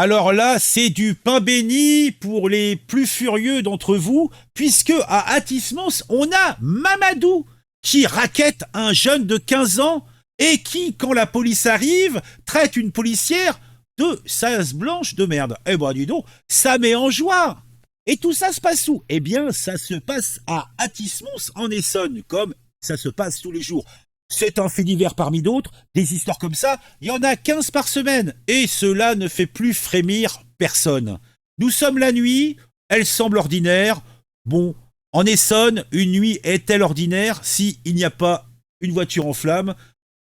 Alors là, c'est du pain béni pour les plus furieux d'entre vous, puisque à Atis-Mons, on a Mamadou qui raquette un jeune de 15 ans et qui, quand la police arrive, traite une policière de sas blanche de merde. Eh ben dis donc, ça met en joie. Et tout ça se passe où? Eh bien, ça se passe à Atis-Mons en Essonne, comme ça se passe tous les jours. C'est un fait divers parmi d'autres, des histoires comme ça, il y en a 15 par semaine, et cela ne fait plus frémir personne. Nous sommes la nuit, elle semble ordinaire. Bon, en Essonne, une nuit est-elle ordinaire si il n'y a pas une voiture en flammes,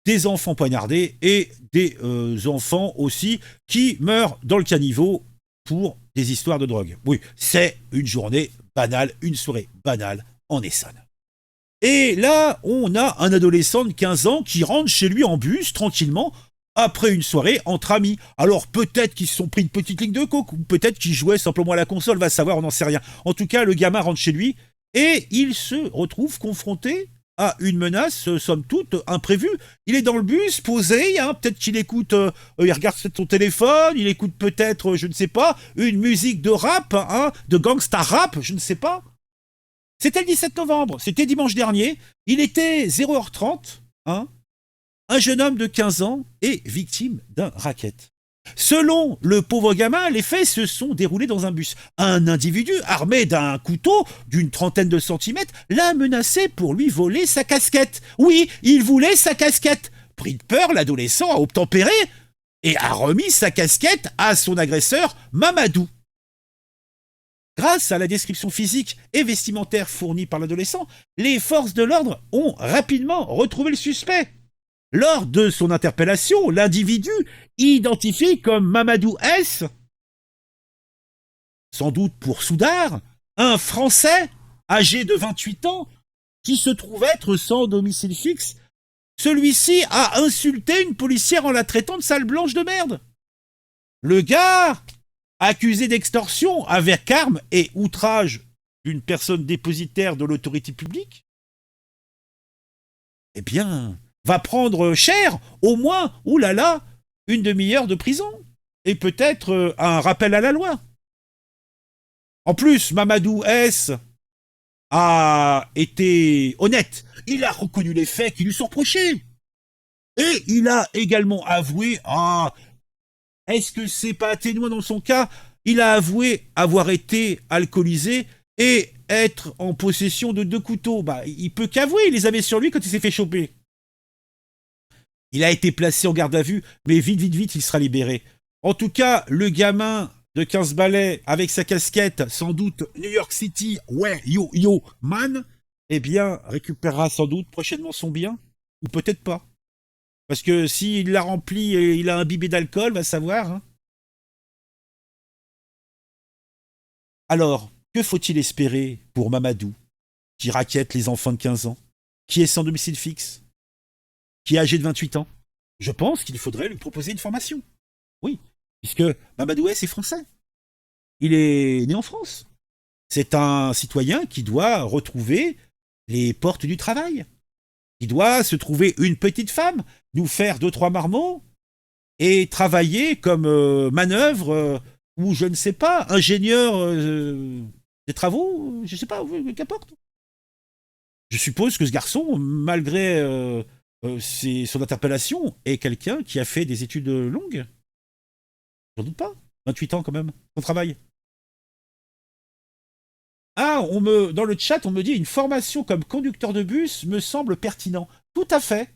des enfants poignardés et des enfants aussi qui meurent dans le caniveau pour des histoires de drogue. Oui, c'est une journée banale, une soirée banale en Essonne. Et là, on a un adolescent de 15 ans qui rentre chez lui en bus, tranquillement, après une soirée entre amis. Alors peut-être qu'ils se sont pris une petite ligne de coke, ou peut-être qu'ils jouaient simplement à la console, va savoir, on n'en sait rien. En tout cas, le gamin rentre chez lui, et il se retrouve confronté à une menace, somme toute, imprévue. Il est dans le bus, posé, hein, peut-être qu'il écoute, il regarde son téléphone, il écoute peut-être, je ne sais pas, une musique de rap, hein, de gangsta rap, je ne sais pas. C'était le 17 novembre, c'était dimanche dernier, il était 0h30, hein, un jeune homme de 15 ans est victime d'un racket. Selon le pauvre gamin, les faits se sont déroulés dans un bus. Un individu armé d'un couteau d'une trentaine de centimètres l'a menacé pour lui voler sa casquette. Oui, il voulait sa casquette. Pris de peur, l'adolescent a obtempéré et a remis sa casquette à son agresseur, Mamadou. Grâce à la description physique et vestimentaire fournie par l'adolescent, les forces de l'ordre ont rapidement retrouvé le suspect. Lors de son interpellation, l'individu, identifié comme Mamadou S, sans doute pour Soudard, un Français âgé de 28 ans, qui se trouve être sans domicile fixe, celui-ci a insulté une policière en la traitant de sale blanche de merde. Le gars, accusé d'extorsion avec arme et outrage d'une personne dépositaire de l'autorité publique, eh bien, va prendre cher, au moins, oulala, une demi-heure de prison. Et peut-être un rappel à la loi. En plus, Mamadou S a été honnête. Il a reconnu les faits qui lui sont reprochés. Et il a également avoué, est-ce que c'est pas atténuant dans son cas? Il a avoué avoir été alcoolisé et être en possession de 2 couteaux. Bah, il peut qu'avouer, il les avait sur lui quand il s'est fait choper. Il a été placé en garde à vue, mais vite, vite, vite, il sera libéré. En tout cas, le gamin de 15 balais avec sa casquette, sans doute New York City, ouais, yo, yo, man, eh bien, récupérera sans doute prochainement son bien, ou peut-être pas. Parce que s'il l'a rempli et il a imbibé d'alcool, va savoir. Hein. Alors, que faut-il espérer pour Mamadou, qui raquette les enfants de 15 ans, qui est sans domicile fixe, qui est âgé de 28 ans? Je pense qu'il faudrait lui proposer une formation. Oui, puisque Mamadou S est français. Il est né en France. C'est un citoyen qui doit retrouver les portes du travail. Il doit se trouver une petite femme, nous faire 2, 3 marmots et travailler comme manœuvre ou je ne sais pas, ingénieur des travaux, je ne sais pas, qu'importe. Je suppose que ce garçon, malgré son interpellation, est quelqu'un qui a fait des études longues. J'en doute pas. 28 ans quand même, son travail. Ah, dans le chat, on me dit une formation comme conducteur de bus me semble pertinent. Tout à fait.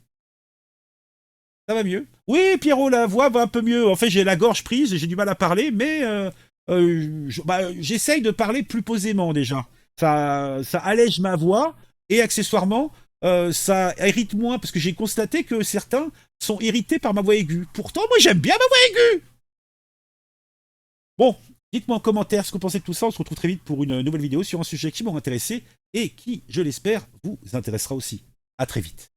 Ça va mieux. Oui, Pierrot, la voix va un peu mieux. En fait, j'ai la gorge prise, j'ai du mal à parler, mais j'essaye de parler plus posément déjà. Ça allège ma voix et accessoirement, ça irrite moins parce que j'ai constaté que certains sont irrités par ma voix aiguë. Pourtant, moi, j'aime bien ma voix aiguë. Bon, dites-moi en commentaire ce que vous pensez de tout ça. On se retrouve très vite pour une nouvelle vidéo sur un sujet qui m'aura intéressé et qui, je l'espère, vous intéressera aussi. À très vite.